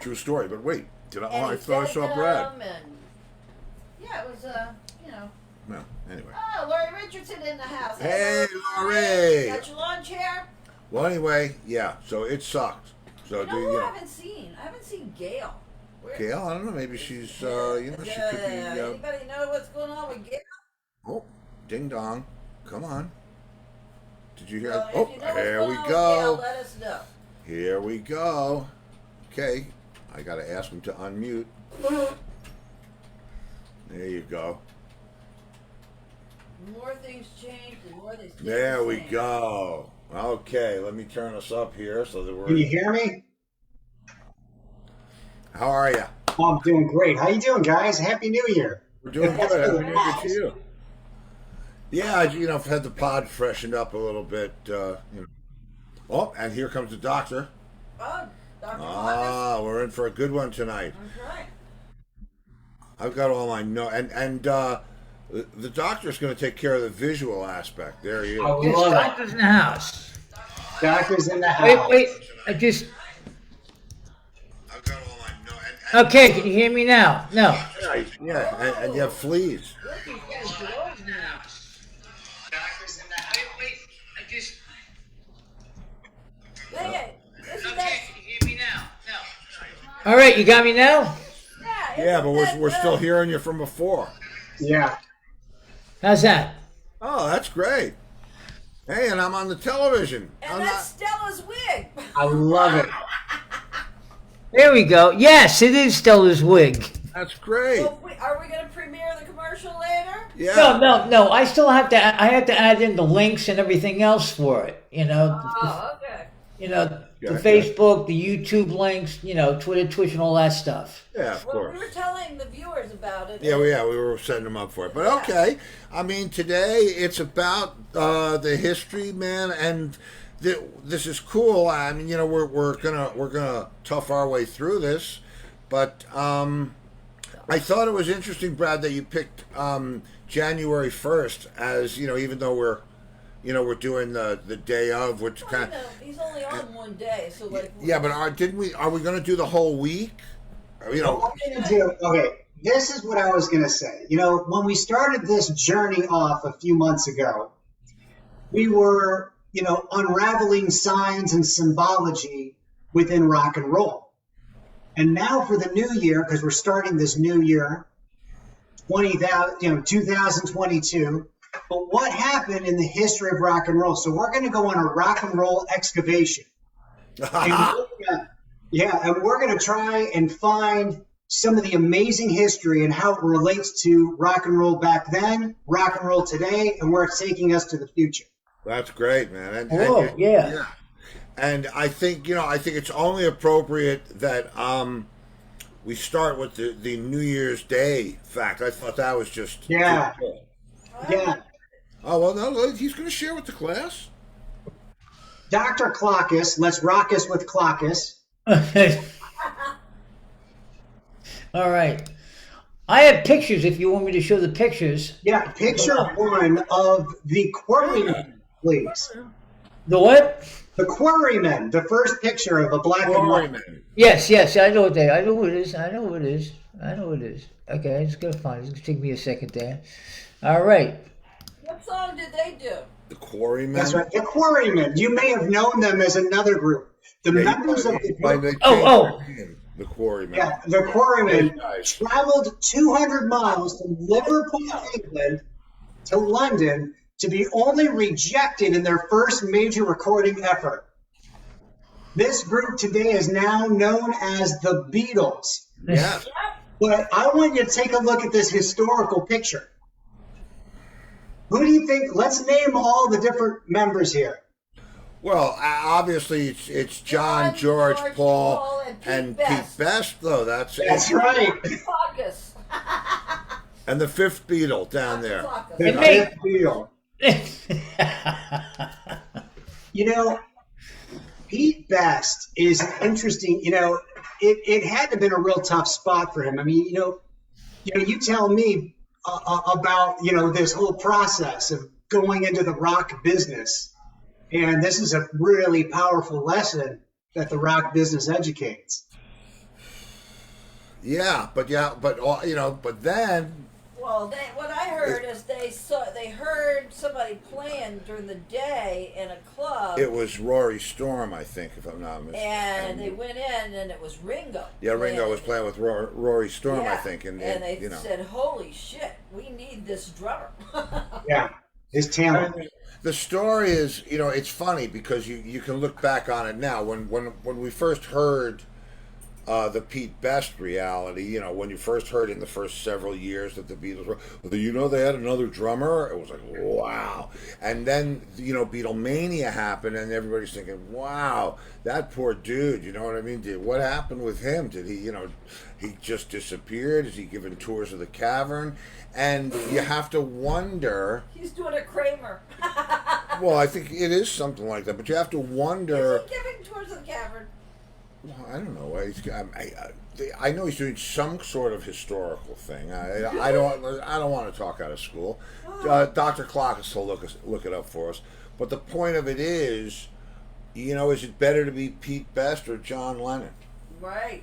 true story. But wait, did I? And Oh, I he thought I fed saw them, Brad. And yeah, it was you know. Well, anyway. Oh, Laurie Richardson in the house. Hey, Laurie. Laurie. Got your lawn chair. Well, anyway, yeah. So it sucks. So You know who I haven't seen? I haven't seen Gail. Gail, I don't know. Maybe she's, you know, she could be. Anybody know what's going on with Gail? Oh, ding dong. Come on. Did you hear? Well, Oh, you know here we what's going on with go. Gail, let us know. Here we go. Okay, I gotta ask him to unmute. There you go. More things change, and more they stay There the we same. go. Okay, let me turn us up here so that we're. Can you hear me? How are you? Oh, I'm doing great. How you doing, guys? Happy New Year. We're doing good. Happy New Year to you. Yeah, you know, I've had the pod freshened up a little bit. You know. Oh, and here comes the doctor. Oh, Dr. Ah, we're in for a good one tonight. That's right. I've got all my notes, and the doctor's going to take care of the visual aspect. There he is. I Yes, love doctor's in the house. it. Doctor's in the house. Wait, I just. I've got all my notes. Okay, can you hear me now? No. Yeah, and you have fleas. Look, he's getting close now. Doctor's in the house. Wait, I just. Hey, isn't Okay, that... can you hear me now? No. All right, you got me now? Yeah, but we're still hearing you from before. Yeah. How's that? Oh, that's great. Hey, and I'm on the television. And that's Stella's wig. I love it. There we go. Yes, it is Stella's wig. That's great. Well, are we going to premiere the commercial later? Yeah. No. I still have to. I have to add in the links and everything else for it. You know. Oh, okay. You know, Yeah, the Facebook, the YouTube links. You know, Twitter, Twitch, and all that stuff. Yeah, of Well, course. we were telling the viewers about it. Yeah, we were setting them up for it. But okay, I mean, today it's about the history, man, and this is cool. I mean, you know, we're gonna tough our way through this, but I thought it was interesting, Brad, that you picked January 1st as, you know, even though we're doing the day of, which Well, kind you know, he's only on one day, so like. yeah, but are we going to do the whole week? You know, What I'm gonna do, okay, this is what I was going to say. You know, when we started this journey off a few months ago, we were, you know, unraveling signs and symbology within rock and roll. And now for the new year, because we're starting this new year, 2022. But what happened in the history of rock and roll? So we're going to go on a rock and roll excavation. And we're going to try and find some of the amazing history and how it relates to rock and roll back then, rock and roll today, and where it's taking us to the future. that's great, man. Yeah. And I think it's only appropriate that we start with the New Year's Day fact. I thought that was just Yeah. cool. Yeah. Oh well, no, he's going to share with the class. Dr. Clockus, let's rock us with Clockus. All right. I have pictures if you want me to show the pictures. Yeah, picture one of the Quarrymen, please. The what? The Quarrymen, the first picture of a black and white. Quarrymen. Yes. I know what I know who it is. I know what it is. Okay, I just gotta find it. It's gonna take me a second there. All right. What song did they do? The Quarrymen. That's right. The Quarrymen. You may have known them as another group. The members of The Quarrymen. Yeah, the Quarrymen Nice. traveled 200 miles from Liverpool, England to London to be only rejected in their first major recording effort. This group today is now known as the Beatles. Yeah. But I want you to take a look at this historical picture. Who do you think? Let's name all the different members here. Well, obviously it's John, George, Paul, and Pete Best, though. That's right. Caucus. And the fifth Beatle down there. Caucus. The And me. fifth Beatle. You know, Pete Best is interesting. You know, it had to have been a real tough spot for him. I mean, you tell me about, this whole process of going into the rock business. And this is a really powerful lesson that the rock business educates. but then Well, what I heard is they heard somebody playing during the day in a club, it was Rory Storm, I think, if I'm not mistaken. and they went in and it was Ringo. Yeah, Ringo was playing with Rory Storm, I think, and they said, "Holy shit, we need this drummer." Yeah, his talent. The story is, it's funny because you can look back on it now. When we first heard the Pete Best reality, when you first heard in the first several years that the Beatles were, they had another drummer. It was like, wow. And then, Beatlemania happened, and everybody's thinking, wow, that poor dude. You know what I mean? What happened with him? Did he, he just disappeared? Is he giving tours of the cavern? And you have to wonder. He's doing a Kramer. Well, I think it is something like that, but you have to wonder. Is he giving tours of the cavern? Well, I don't know. I know he's doing some sort of historical thing. I don't want to talk out of school. Dr. Clock will look it up for us. But the point of it is, is it better to be Pete Best or John Lennon? Right.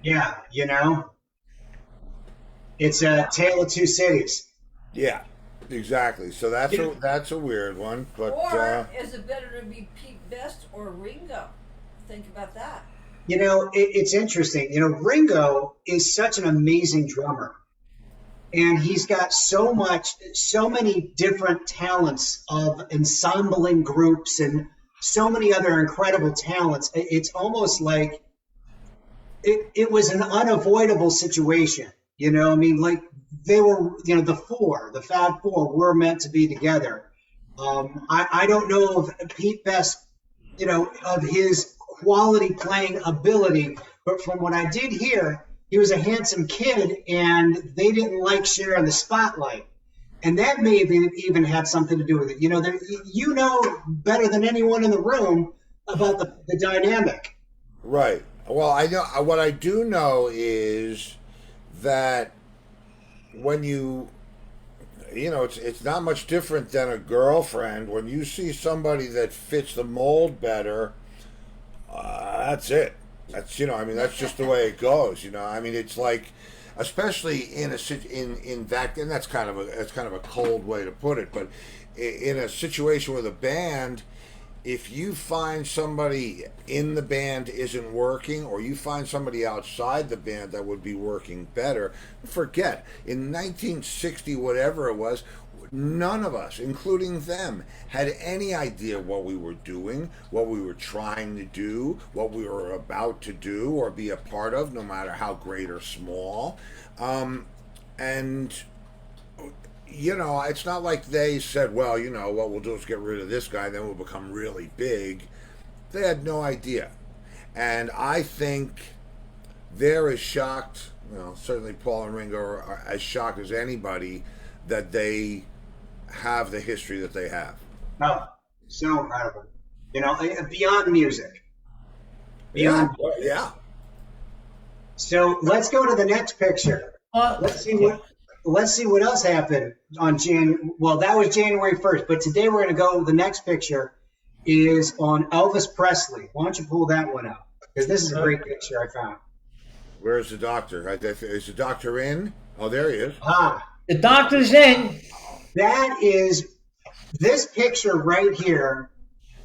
Yeah, it's a tale of two cities. Yeah, exactly. So that's a weird one. But or is it better to be Pete Best or Ringo? Think about that. It's interesting. Ringo is such an amazing drummer, and he's got so many different talents of ensembling groups and so many other incredible talents. It's almost like it was an unavoidable situation. Like they were, the Fab Four were meant to be together. I don't know if Pete Best, of his quality playing ability, but from what I did hear, he was a handsome kid and they didn't like sharing the spotlight. And that may have even had something to do with it. You know better than anyone in the room about the dynamic. Right. Well, I know what I do know is that when it's not much different than a girlfriend. When you see somebody that fits the mold better, that's it. That's that's just the way it goes. It's like, especially in that, and that's kind of a cold way to put it, but in a situation with a band, if you find somebody in the band isn't working, or you find somebody outside the band that would be working better, forget. In 1960, whatever it was, none of us, including them, had any idea what we were doing, what we were trying to do, what we were about to do or be a part of, no matter how great or small. It's not like they said, well, what we'll do is get rid of this guy, then we'll become really big. They had no idea. And I think they're as shocked, certainly Paul and Ringo are as shocked as anybody that they have the history that they have. Oh, so incredible. Beyond music. Beyond. Yeah. So let's go to the next picture. Let's see what else happened on that was January 1st, but today we're going to go, the next picture is on Elvis Presly. Why don't you pull that one up? Because this is a great picture I found. Where's the doctor? Is the doctor in? Oh, there he is. The doctor's in. This picture right here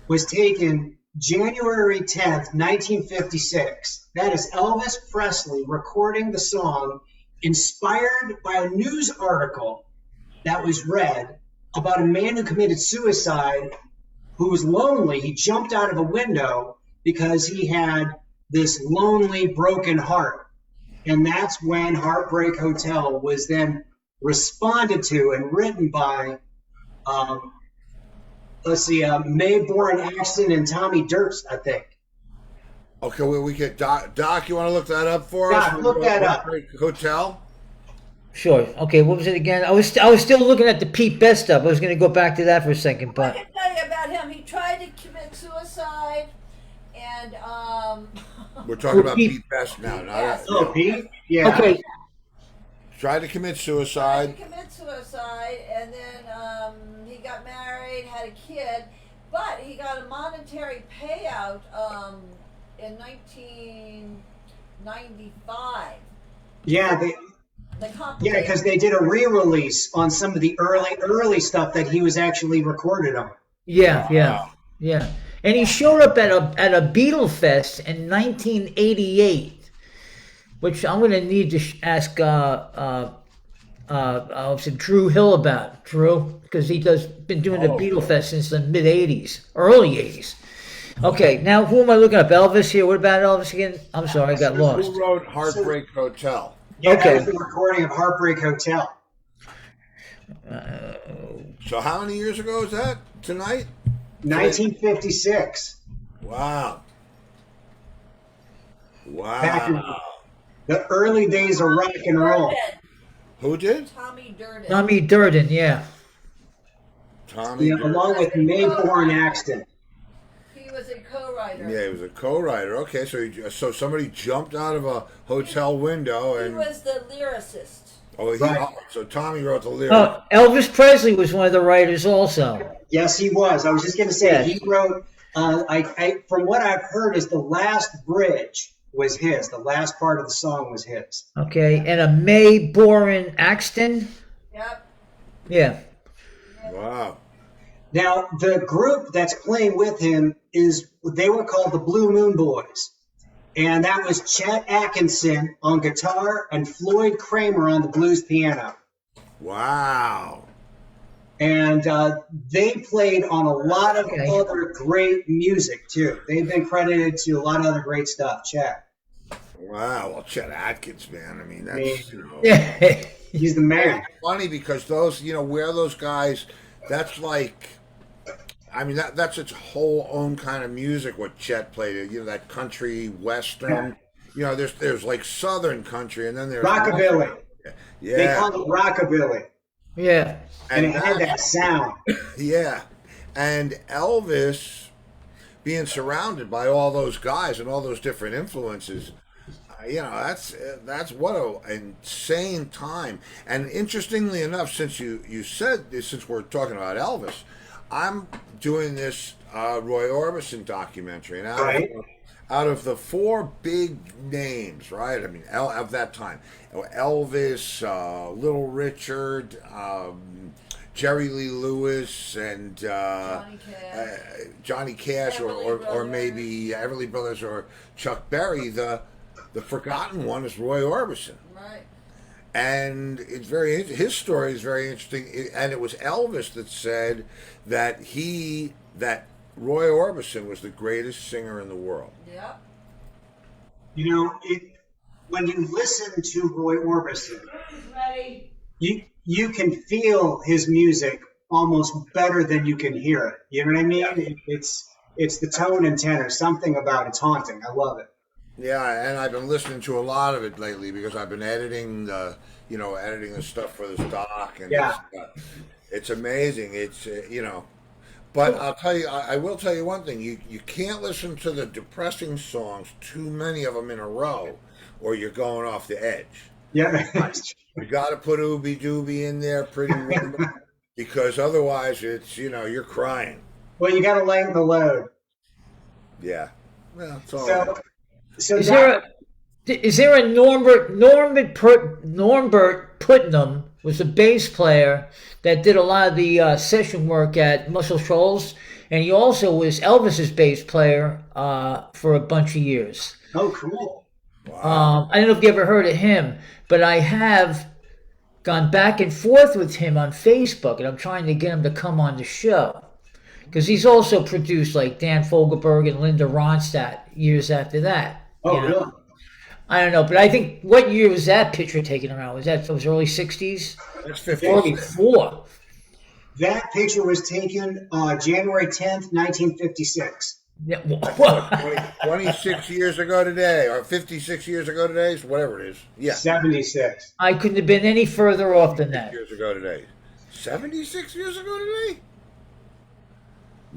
was taken January 10th, 1956. That is Elvis Presly recording the song inspired by a news article that was read about a man who committed suicide, who was lonely. He jumped out of a window because he had this lonely, broken heart. And that's when Heartbreak Hotel was then responded to and written by, Mae Boren Axton and Tommy Dirks, I think. Okay, well, we get Doc. You want to look that up for us? Doc, look that up. Hotel. Sure. Okay. What was it again? I was still looking at the Pete Best stuff. I was going to go back to that for a second, but I can tell you about him. He tried to commit suicide, and we're talking about Pete Best now. Yes. Pete. Yeah. Okay. Tried to commit suicide. And then he got married, had a kid, but he got a monetary payout in '95. Yeah, The yeah, because they did a re-release on some of the early stuff that he was actually recorded on. Yeah, yeah, yeah. And he showed up at a Beatle Fest in 1988, which I'm going to need to ask Drew Hill about. Drew, because he been doing the Beatle Fest since the mid '80s, early '80s. Okay, now who am I looking up? Elvis here. What about Elvis again? I'm sorry, I got lost. Who wrote Heartbreak Hotel? Yeah, Okay. that was the recording of Heartbreak Hotel. So how many years ago is that? Tonight? 1956. Wow. Back in Wow. the early days of rock and roll. Durden. Who did? Tommy Durden. Tommy Durden, yeah. Tommy. Yeah, along with Mayborn Axton. He was a co-writer. Yeah, he was a co-writer. Okay, so somebody jumped out of a hotel window He and was the lyricist. Right. so Tommy wrote the lyrics. Oh, Elvis Presley was one of the writers also. Yes, he was. I was just going to say Yes. he wrote. From what I've heard, is the last bridge was his. The last part of the song was his. Okay, and a May Boren Axton. Yep. Yeah. Wow. Now, the group that's playing with him they were called the Blue Moon Boys. And that was Chet Atkinson on guitar and Floyd Kramer on the blues piano. Wow. And they played on a lot of Okay. other great music, too. They've been credited to a lot of other great stuff, Chet. Wow. Well, Chet Atkins, man. I mean, that's, you know. Yeah. He's the man. Funny because those, where those guys, that's like, I mean, that's its whole own kind of music. What Chet played, that country western. There's like southern country, and then there's Rockabilly. Yeah, They called it rockabilly. Yeah. And it had that sound. yeah, and Elvis being surrounded by all those guys and all those different influences. That's what an insane time. And interestingly enough, since since we're talking about Elvis, I'm doing this Roy Orbison documentary, and out of the four big names, right? I mean, of that time, Elvis, Little Richard, Jerry Lee Lewis, and Johnny Cash, or maybe Everly Brothers or Chuck Berry. The forgotten one is Roy Orbison. Right. And his story is very interesting. And it was Elvis that said that Roy Orbison was the greatest singer in the world. Yep. When you listen to Roy Orbison, Ready. you can feel his music almost better than you can hear it. You know what I mean? It's the tone and tenor. Something about it's haunting. I love it. Yeah, and I've been listening to a lot of it lately because I've been editing the stuff for this doc, and it's amazing. It's but I'll tell you, I will tell you one thing: you can't listen to the depressing songs, too many of them in a row, or you're going off the edge. Yeah. You got to put Ooby Dooby in there, Pretty Woman, because otherwise it's you're crying. Well, you got to lighten the load. Yeah, well, it's all right. So is there a Norbert Putnam was a bass player that did a lot of the session work at Muscle Shoals, and he also was Elvis's bass player for a bunch of years. Oh, cool. Wow. I don't know if you ever heard of him, but I have gone back and forth with him on Facebook, and I'm trying to get him to come on the show. Because he's also produced like Dan Fogelberg and Linda Ronstadt years after that. Oh, really? I don't know, but I think, what year was that picture taken around? Was early 60s? That's 50. Or before? That picture was taken January 10th, 1956. Yeah. 26 years ago today, or 56 years ago today, so whatever it is. Yeah. 76. I couldn't have been any further off than that. Years ago today. 76 years ago today?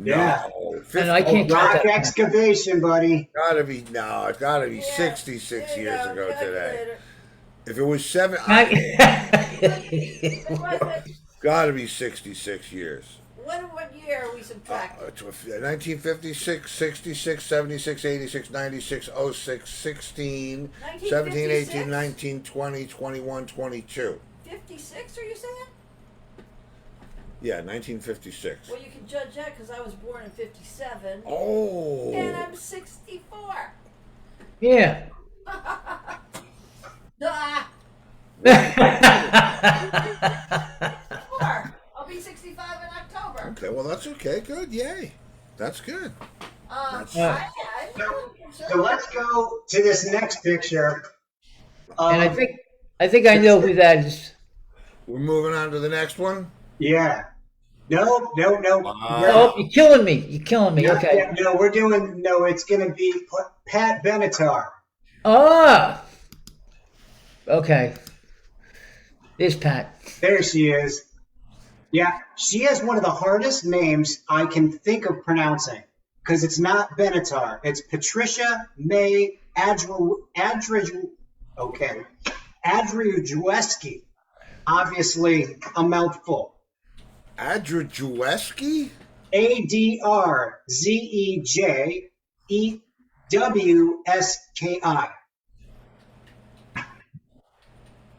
Yeah. No. And I can't count Rock that. excavation, buddy. It's got to be 66 years ago today. If it was I- got to be 66 years. what year are we subtracting? 1956, 66, 76, 86, 96, 06, 16, 17, 1956? 18, 19, 20, 21, 22. 56, are you saying? Yeah, 1956. Well, you can judge that because I was born in 57. Oh. And I'm 64. Yeah. Ah, 64. I'll be 65 in October. Okay, well, that's okay. Good. Yay. That's good. So let's go to this next picture. And I think I know who that is. We're moving on to the next one. Yeah. No. Oh, you're killing me. You're killing me. Okay. Yeah, no, it's going to be Pat Benetar. Ah. Okay. There's Pat. There she is. Yeah, she has one of the hardest names I can think of pronouncing because it's not Benetar. It's Patricia May Adriuszewski. Obviously, a mouthful. Adriuszewski? Adrejewski.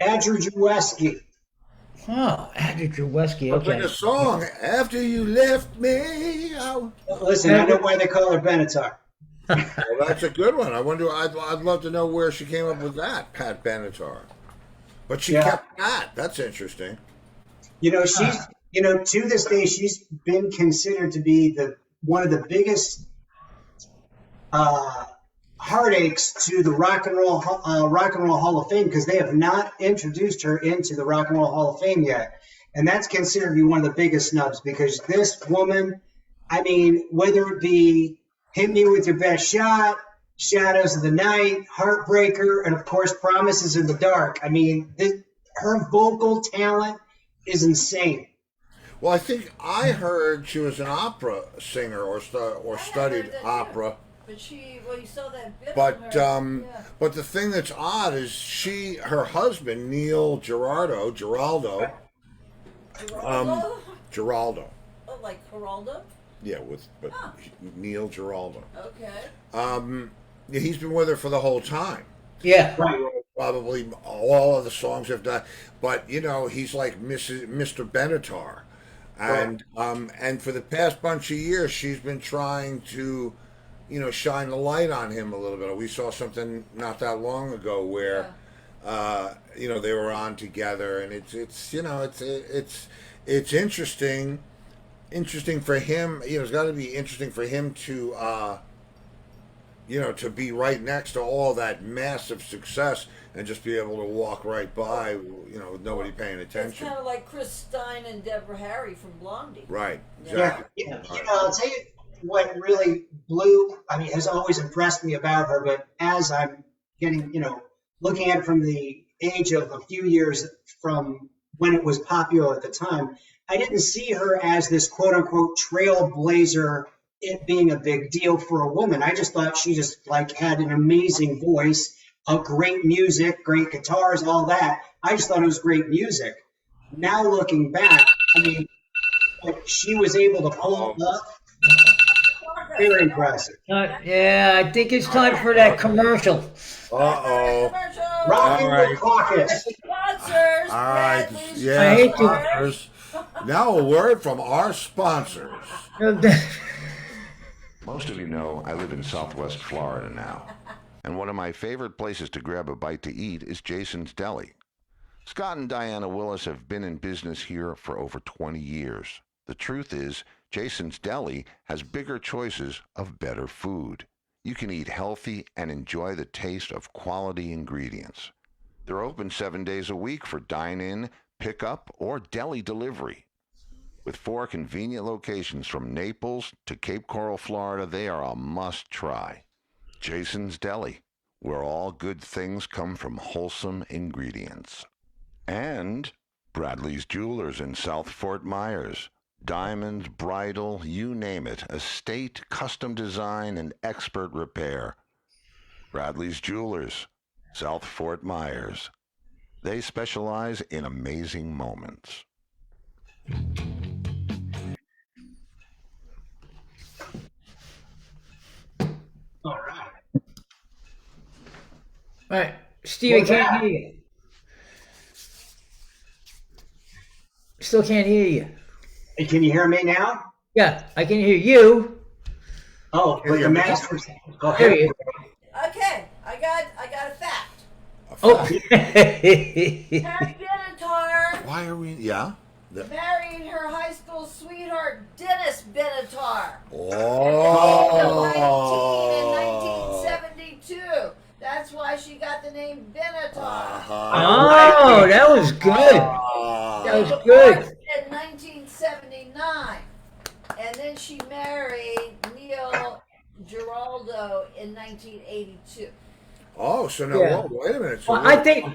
Adriuszewski. Oh, Adriuszewski. It's like Okay. a song. After you left me. Oh. Listen, I know why they call her Benetar. Well, that's a good one. I wonder. I'd love to know where she came up with that, Pat Benetar. But she kept that. That's interesting. You know, she's to this day she's been considered to be one of the biggest heartaches to the Rock and Roll Hall of Fame because they have not introduced her into the Rock and Roll Hall of Fame yet, and that's considered to be one of the biggest snubs because this woman, I mean, whether it be Hit Me With Your Best Shot, Shadows of the Night, Heartbreaker, and of course Promises in the Dark. I mean, her vocal talent is insane. Well, I think I heard she was an opera singer or studied opera. But you saw that bit But on her. but the thing that's odd is her husband Neil Giraldo. Geraldo? Giraldo. Oh, like Geraldo? Yeah, Neil Giraldo. Okay. He's been with her for the whole time. Yeah. Right. Probably all of the songs have done, but he's like Mr. Benetar, and for the past bunch of years she's been trying to, shine the light on him a little bit. We saw something not that long ago where, they were on together, and it's interesting for him. It's got to be interesting for him to. To be right next to all that massive success and just be able to walk right by, with nobody paying attention. It's kind of like Chris Stein and Deborah Harry from Blondie. Right. Yeah. Exactly. I'll tell you what really has always impressed me about her, but as I'm getting, looking at it from the age of a few years from when it was popular at the time, I didn't see her as this quote unquote trailblazer, it being a big deal for a woman. I just thought she just had an amazing voice, a great music, great guitars, all that. I just thought it was great music. Now looking back, I mean, she was able to pull it up. Very impressive. Yeah, I think it's time for that commercial. Uh-oh. Rockin' with Caucus. Sponsors. All right. Bradley's Yeah, I hate to- sponsors. Now a word from our sponsors. Most of you know I live in Southwest Florida now, and one of my favorite places to grab a bite to eat is Jason's Deli. Scott and Diana Willis have been in business here for over 20 years. The truth is, Jason's Deli has bigger choices of better food. You can eat healthy and enjoy the taste of quality ingredients. They're open 7 days a week for dine-in, pick-up, or deli delivery. With 4 convenient locations from Naples to Cape Coral, Florida, they are a must-try. Jason's Deli, where all good things come from wholesome ingredients. And Bradley's Jewelers in South Fort Myers. Diamonds, bridal, you name it, estate, custom design, and expert repair. Bradley's Jewelers, South Fort Myers. They specialize in amazing moments. All right, Steve, I can't hear you. Still can't hear you. Hey, can you hear me now? Yeah, I can hear you. Oh, but the master's. Go There ahead. you. Okay, I got a fact. Oh. Pat Benetar Why are we? Yeah. married her high school sweetheart Dennis Benetar. Oh. In 1972. That's why she got the name Benetar. Oh, that was good. That was good. In 1979, and then she married Neil Giraldo in 1982. Oh, so now Yeah. wait a minute. So Well, I think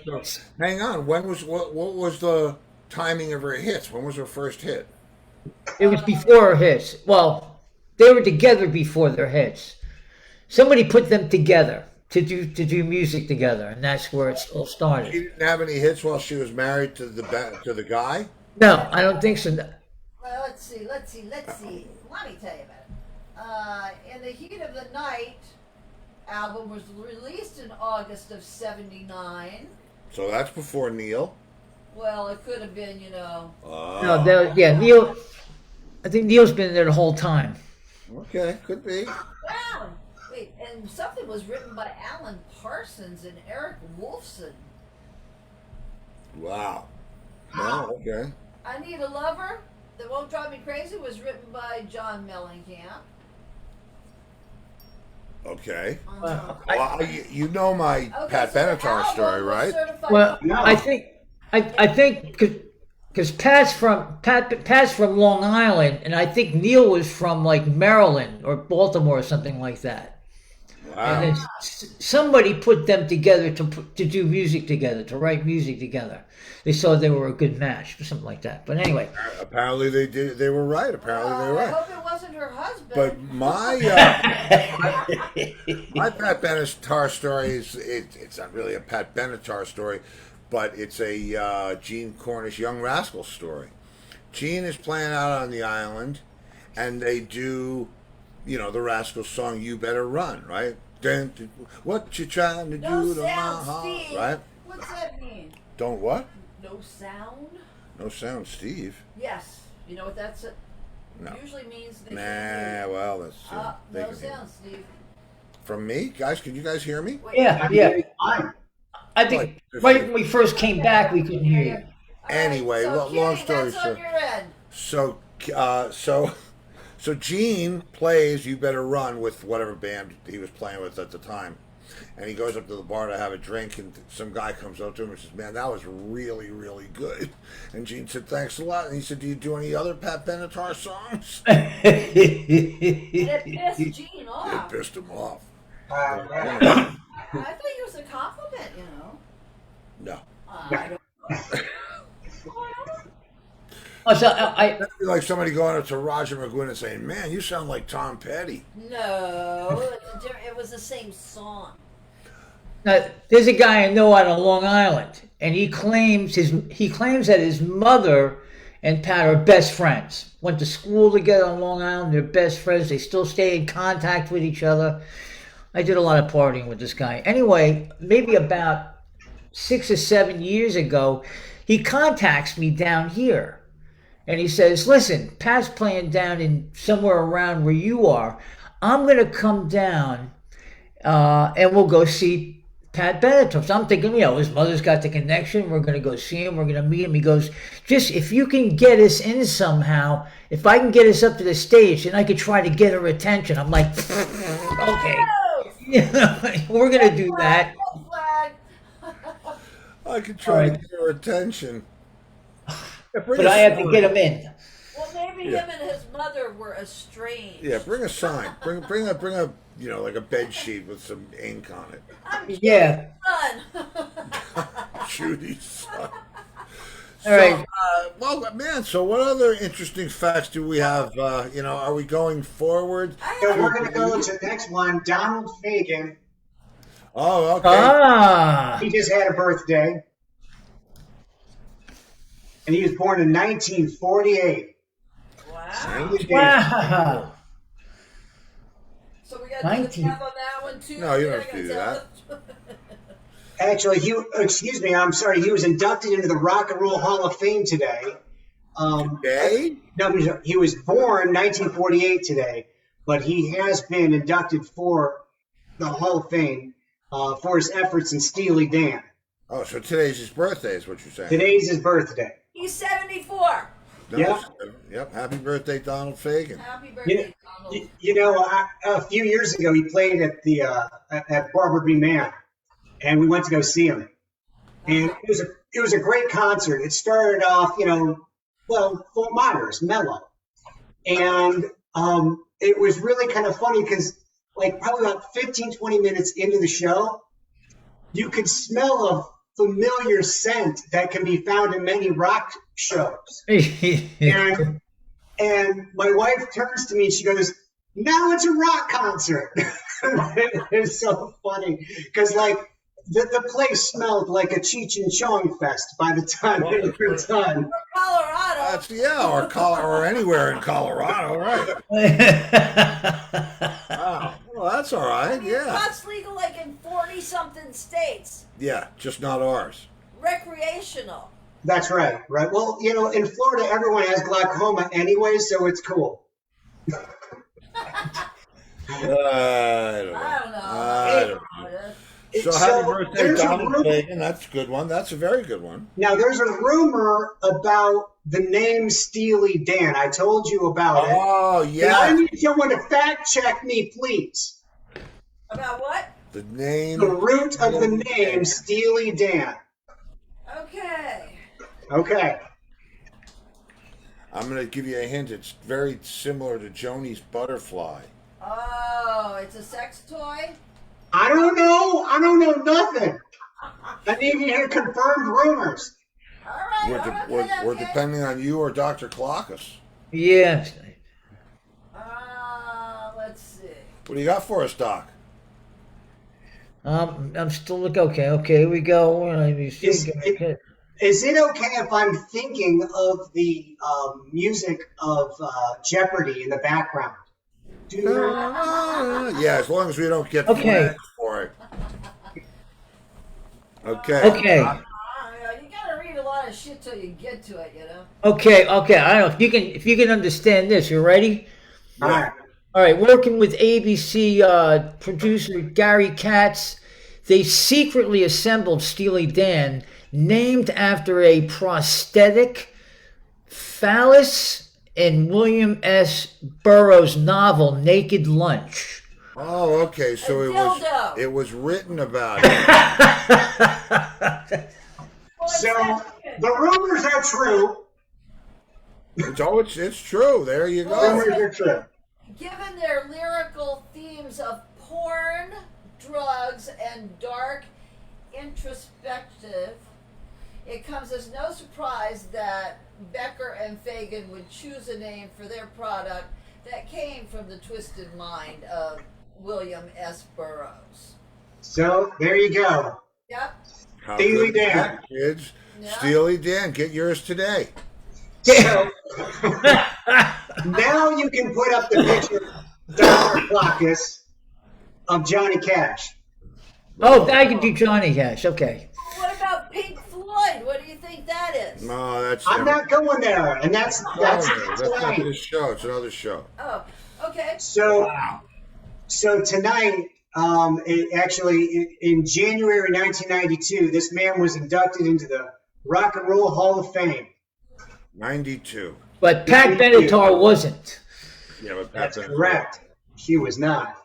hang on. When was what was the timing of her hits? When was her first hit? it was before her hits. Well, they were together before their hits. Somebody put them together to do music together, and that's where it all She started. didn't have any hits while she was married to the guy. No, I don't think so. Well, let's see. Let me tell you about it. In the Heat of the Night album was released in August of '79. So that's before Neil. Well, it could have been, No, yeah, Neil. I think Neil's been there the whole time. Okay, could be. Wow. Wait, and something was written by Alan Parsons and Eric Wolfson. Wow. Wow. Okay. I Need a Lover That Won't Drive Me Crazy was written by John Mellencamp. Okay. Uh-huh. Well, you know my Pat so the Benatar album story, was right? certified- Well, No. I think because Pat's from Long Island, and I think Neil was from like Maryland or Baltimore or something like that. And then Wow. somebody put them together to do music together, to write music together. They saw they were a good match or something like that. But anyway, Apparently they did. They were right. Apparently they were I right. hope it wasn't her husband. But my Pat Benatar story is it's not really a Pat Benatar story, but it's a Gene Cornish Young Rascals story. Gene is playing out on the island, and they do, the Rascals song "You Better Run," right? What you trying to no do to my sound, heart, Steve. right? What's that mean? Don't what? No sound? No sound, Steve. Yes. You know what that's? No. Usually means they Nah, can't hear you. well, that's they No can hear. sound, Steve. From me, guys. Can you guys hear me? Wait, yeah. Fine. I think right when we first came back, we couldn't hear you. all right, Anyway, so long Kenny, story that's short. on your end. So Gene plays "You Better Run" with whatever band he was playing with at the time, and he goes up to the bar to have a drink, and some guy comes up to him and says, "Man, that was really, really good." And Gene said, "Thanks a lot." And he said, "Do you do any other Pat Benatar songs?" It pissed Gene It off. pissed him off. I thought it was a compliment, No. I don't know. Oh, so I That'd be like somebody going up to Roger McGuinn and saying, "Man, you sound like Tom Petty." No, it was the same song. now, there's a guy I know out on Long Island, and he claims that his mother and Pat are best friends. Went to school together on Long Island. They're best friends. They still stay in contact with each other. I did a lot of partying with this guy. Anyway, maybe about 6 or 7 years ago, he contacts me down here. And he says, "Listen, Pat's playing down in somewhere around where you are. I'm going to come down and we'll go see Pat Benatar." So I'm thinking, his mother's got the connection. We're going to go see him. We're going to meet him. He goes, "Just if you can get us in somehow, if I can get us up to the stage, then I could try to get her attention." I'm like, okay, we're going to do that. Flag. I could try All to right. get her attention. But I have to get him in. Well, maybe Yeah. him and his mother were estranged. Yeah, bring a sign. Bring a like a bed sheet with some ink on it. I'm Yeah. done. Judy's son. All right. Well, man. So, what other interesting facts do we have? Are we going forward? So we're going to go to the next one. Donald Fagen. Oh, okay. Ah. He just had a birthday. And he was born in 1948. Wow. Wow. So we got to do the 19. math on that one too. No, you don't We're have to gonna do tell that. it. Actually, excuse me, I'm sorry, he was inducted into the Rock and Roll Hall of Fame today. Today? No, he was born 1948 today, but he has been inducted for the Hall of Fame for his efforts in Steely Dan. Oh, so today's his birthday is what you're saying. Today's his birthday. He's 74. No, Yep. Yep. Happy birthday, Donald Fagen. Happy birthday, Donald. You know, a few years ago, he played at the at Barbara B. Mann, and we went to go see him. And it was a great concert. It started off, you know, well, modest, mellow, and it was really kind of funny because, like, probably about 15, 20 minutes into the show, you could smell a familiar scent that can be found in many rock shows. And my wife turns to me and she goes, "Now it's a rock concert." It was so funny because, like, the place smelled like a Cheech and Chong fest by the time they were done. Colorado. Or anywhere in Colorado, right? Wow. Well, that's all right. Yeah. Pot's legal like in 40-something states. Yeah, just not ours. Recreational. That's right, right. Well, you know, in Florida, everyone has glaucoma anyway, so it's cool. I don't know. So happy birthday, there's Donald Fagen. That's a good one. That's a very good one. Now, there's a rumor about the name Steely Dan. I told you about it. Oh, And I yeah. need someone to fact check me, please. About what? The name. The root of the name Steely Dan. Okay. Okay. I'm going to give you a hint. It's very similar to Joni's butterfly. Oh, it's a sex toy? I don't know. I don't know nothing. I need to hear confirmed rumors. All right. We're depending on you or Dr. Clockus. Yes. Let's see. What do you got for us, Doc? I'm still okay, here we go. Let me see. Is it okay if I'm thinking of the music of Jeopardy in the background? Yeah, as long as we don't get Okay. flagged for it. Okay. Okay. You gotta read a lot of shit till you get to it, you know? Okay. I don't know if you can understand this. You ready? All right. All right. Working with ABC producer Gary Katz, they secretly assembled Steely Dan, named after a prosthetic phallus in William S. Burroughs' novel Naked Lunch. Oh, okay. So A dildo. it was written about it. So the rumors are true. It's true. There you go. Rumors are true. Given their lyrical themes of porn, drugs, and dark introspective, it comes as no surprise that Becker and Fagen would choose a name for their product that came from the twisted mind of William S. Burroughs. So there you go. Yep. How Steely good is Dan. that, kids. Yeah. Steely Dan, get yours today. So now you can put up the picture, Dr. Clockus, of Johnny Cash. Oh, I can do Johnny Cash. Okay. What about Pink Floyd? What do you think that is? No, that's I'm not going there, and that's not tonight. this show. It's another show. Oh, okay. So tonight, in January 1992, this man was inducted into the Rock and Roll Hall of Fame. 92. But Pat Benetar wasn't. Yeah, but That's correct. He was not.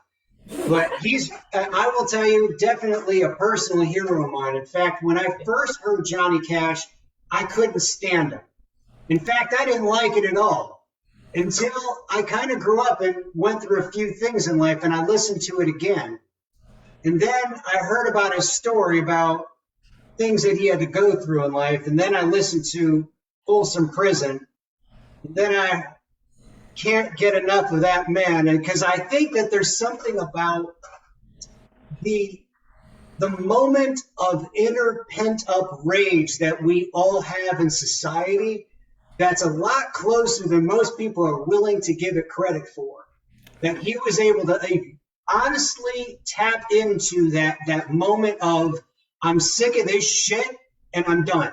But he's, I will tell you, definitely a personal hero of mine. In fact, when I first heard Johnny Cash, I couldn't stand him. In fact, I didn't like it at all until I kind of grew up and went through a few things in life, and I listened to it again. And then I heard about his story about things that he had to go through in life, and then I listened to Folsom Prison. And then I can't get enough of that man, and because I think that there's something about the moment of inner pent-up rage that we all have in society that's a lot closer than most people are willing to give it credit for. That he was able to honestly tap into that moment of I'm sick of this shit and I'm done.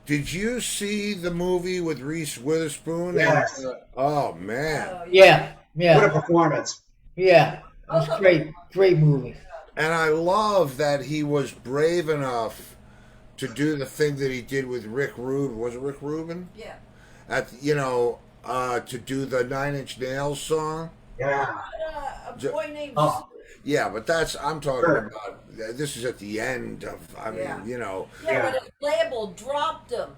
Did you see the movie with Reese Witherspoon? Yes. And, oh man! Oh, Yeah, What a yeah, performance. yeah. It was great, great movie. And I love that he was brave enough to do the thing that he did with Rick Rubin. Was it Rick Rubin? Yeah. To do the Nine Inch Nails song. Yeah. A boy named Oh. Yeah, but I'm talking Sure. about. This is at the end of. I mean, Yeah. you Yeah, but his label dropped him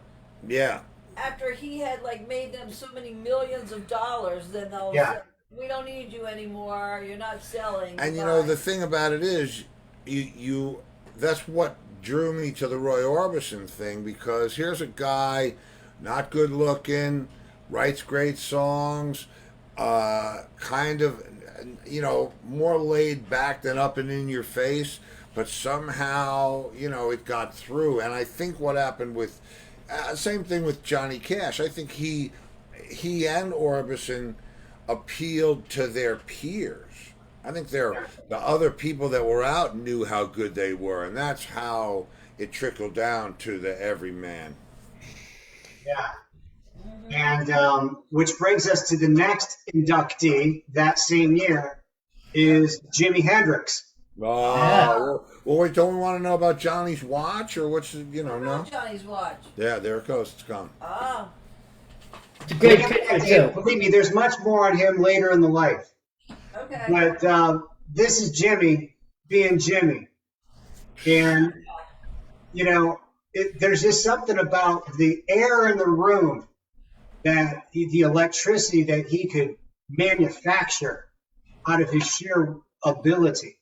yeah. after he had like made them so many millions of dollars. Then they'll Yeah. say, we don't need you anymore. You're not selling. And Goodbye." the thing about it is, you that's what drew me to the Roy Orbison thing, because here's a guy, not good looking, writes great songs, kind of, more laid back than up and in your face, but somehow, it got through. And I think what happened with, same thing with Johnny Cash. I think he and Orbison appealed to their peers. I think the other people that were out knew how good they were, and that's how it trickled down to the everyman. Yeah. And which brings us to the next inductee that same year is Jimi Hendrix. Oh, Yeah. well, wait, don't we want to know about Johnny's watch, or what's, no? Johnny's watch. Yeah, there it goes. It's gone. Oh. It's a great picture too. Believe me, there's much more on him later in the life. Okay. But this is Jimmy being Jimmy. And, there's just something about the air in the room, that the electricity that he could manufacture out of his sheer ability.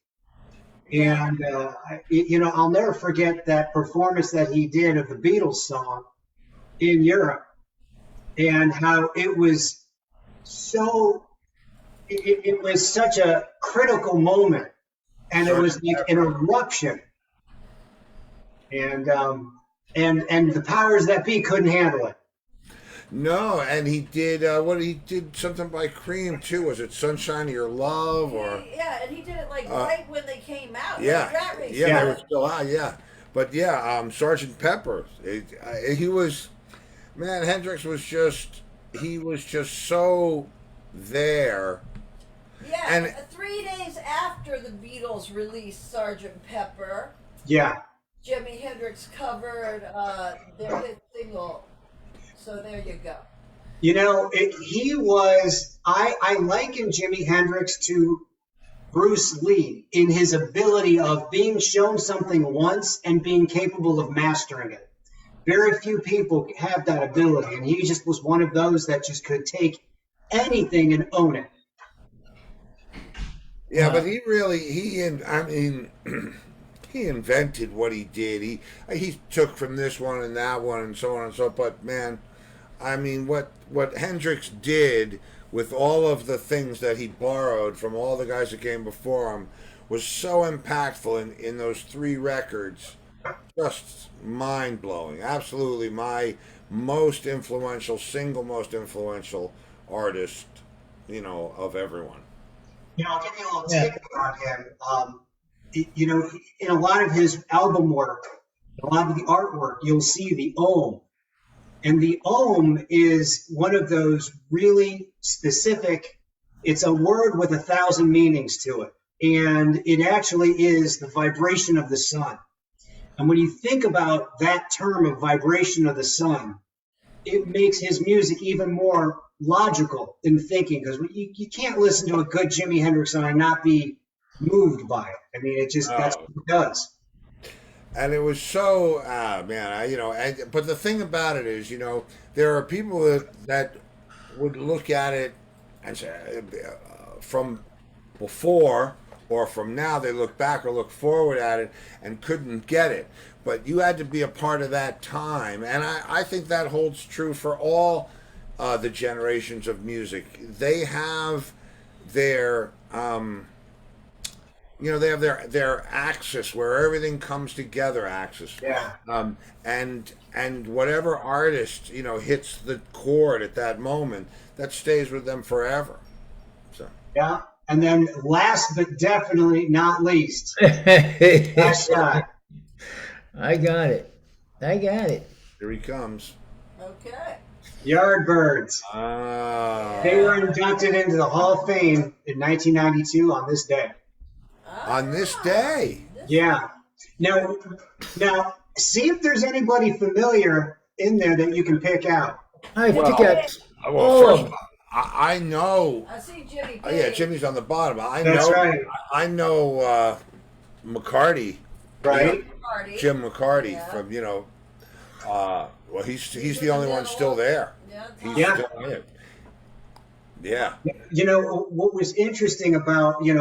And, I'll never forget that performance that he did of the Beatles song in Europe, and how it was it was such a critical moment, and it was like an eruption. And the powers that be couldn't handle it. No, and he did, he did something by Cream, too. Was it Sunshine of Your Love, or? Yeah, and he did it like right when they came out. Yeah, like Rat Race. yeah, they were still out, yeah. But yeah, Sergeant Pepper, he was, man, Hendrix was just, he was just so there. Yeah, And 3 days after the Beatles released Sgt. Pepper, Yeah. Jimi Hendrix covered their hit single. So there you go. He was, I liken Jimi Hendrix to Bruce Lee in his ability of being shown something once and being capable of mastering it. Very few people have that ability, and he just was one of those that just could take anything and own it. Yeah, but he invented what he did. He took from this one and that one and so on and so on. But man, I mean, what Hendrix did with all of the things that he borrowed from all the guys that came before him was so impactful in those 3 records. Just mind-blowing. Absolutely my single most influential artist, of everyone. I'll give you a little tip on him. In a lot of his album work, a lot of the artwork, you'll see the Om. And the Om is one of those really specific, it's a word with 1,000 meanings to it. And it actually is the vibration of the sun. And when you think about that term of vibration of the sun, it makes his music even more logical in thinking, because you can't listen to a good Jimi Hendrix song and not be moved by it. I mean, that's what it does. And it was so, but the thing about it is, there are people that would look at it and say, from before or from now, they look back or look forward at it and couldn't get it. But you had to be a part of that time. And I think that holds true for all the generations of music. They have their, they have their axis where everything comes together axis. Yeah. And whatever artist, hits the chord at that moment, that stays with them forever. So. Yeah. And then last but definitely not least, that shot. I got it. I got it. Here he comes. Okay. Yardbirds. Ah. They were inducted into the Hall of Fame in 1992 on this day. On this day. Yeah. Now, see if there's anybody familiar in there that you can pick out. I forget. Well, first, I know. I see Jimmy Page. Oh, yeah, Jimmy's on the bottom. That's right. I know McCarty. Right. Jim McCarty Yeah. from well, he's the only one still there. Yeah. He's still in it. Yeah. You know, what was interesting about, and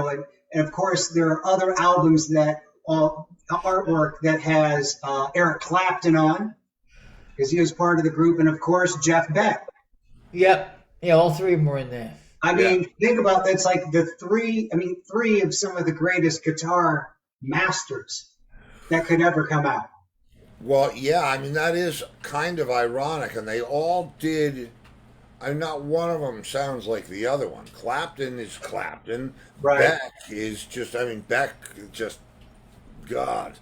of course there are other albums that artwork that has Eric Clapton on, because he was part of the group, and of course Jeff Beck. Yep. Yeah, all three of them were in there. I mean, think about that's like three of some of the greatest guitar masters that could ever come out. Well, yeah, I mean, that is kind of ironic, and they all did. Not one of them sounds like the other one. Clapton is Clapton. Right. Beck is just, Beck, just God.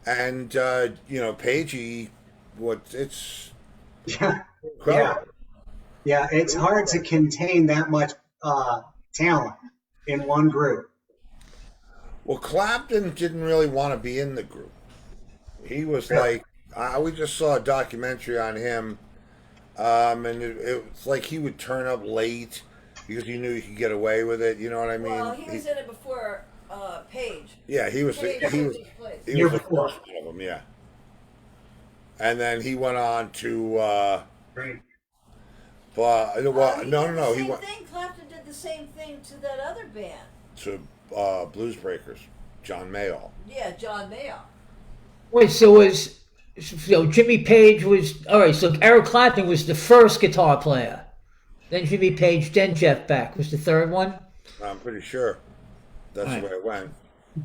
And, Pagey, it's Yeah. incredible. Yeah, it's hard to contain that much talent in one group. Well, Clapton didn't really want to be in the group. He was like, we just saw a documentary on him, and it was like he would turn up late because he knew he could get away with it. You know what I mean? Well, he was in it before Page. Yeah, he was Page the first one of them. Yeah, and then he went on to. Right. No. He Same went thing. Clapton did the same thing to that other band. to Blues Breakers, John Mayall. Yeah, John Mayall. Wait, so Jimmy Page was all right. So Eric Clapton was the first guitar player. Then Jimmy Page, then Jeff Beck was the third one. I'm pretty sure that's the way it went.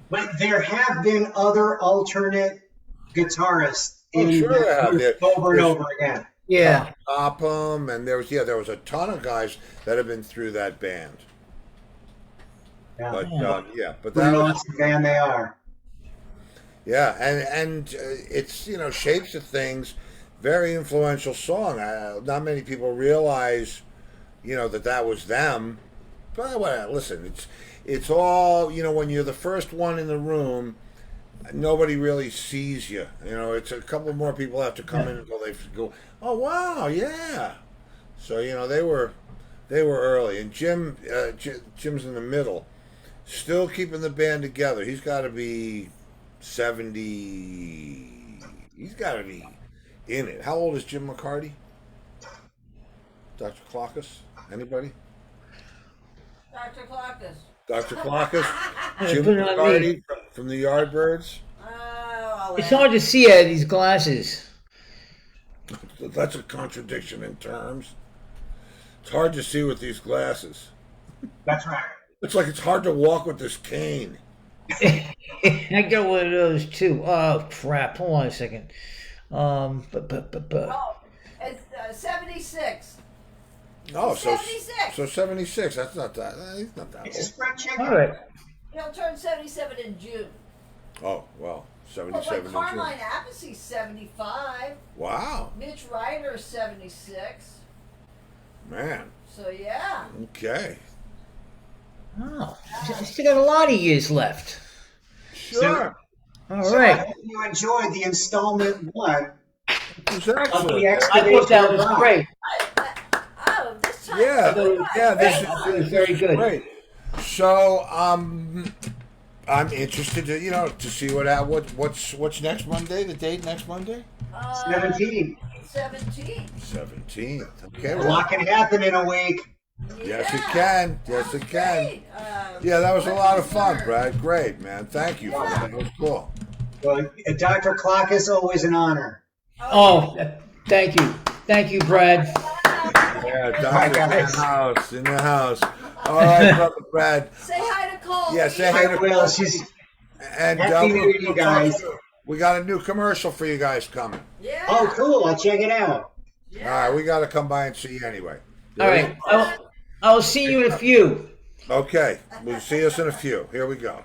But there have been other alternate guitarists in sure there group have. over and over again. Yeah. Topham, and there was a ton of guys that have been through that band. Yeah. But but What that an was, awesome band they are. yeah, and it's Shapes of Things, very influential song. Not many people realize, that was them. But listen, it's all when you're the first one in the room. Nobody really sees you. It's a couple more people have to come in until they go, oh wow, yeah. So they were early, and Jim's in the middle, still keeping the band together. He's got to be 70. He's got to be in it. How old is Jim McCarty? Dr. Clockus? Anybody? Dr. Clockus. Dr. Clockus? Yeah, Jim put it on McCarty from the Yardbirds? It's hard to see out of these glasses. That's a contradiction in terms. It's hard to see with these glasses. That's right. It's like it's hard to walk with this cane. I got one of those too. Oh crap! Hold on a second. Oh, it's 76. Oh, so 76. So 76. That's not that. He's not that It's a old. spring chicken. All right. He'll turn 77 in June. Oh well, Well, 77. like in June. Carmine Appice's 75. Wow, Mitch Ryder's 76. man. So yeah. Okay. Oh, still got a lot of years left. Sure. All So I right. hope you enjoyed the installment one It was of excellent. the I excavation. thought that was great. Oh, this time. Yeah, this It was very good. great. So, I'm interested to see what's next Monday. The date next Monday. 17. 17. 17th. Okay. A Well, lot can happen in a week. yes, it can. Yes, it can. Great. Yeah, that was a lot of fun, Brad. Great, man. Thank you for that. That was cool. Well, Dr. Clock is always an honor. Oh, thank you. Thank you, Brad. Yeah, Hi, Doctor guys. in the house. All right, brother Brad. Say hi to Cole. Yeah, say hi I to will. She's and Happy New Year, you guys. We got a new commercial for you guys coming. Yeah. Oh, cool. I'll check it out. All right, we got to come by and see you anyway. All right. I'll see you in a few. Okay, we'll see us in a few. Here we go.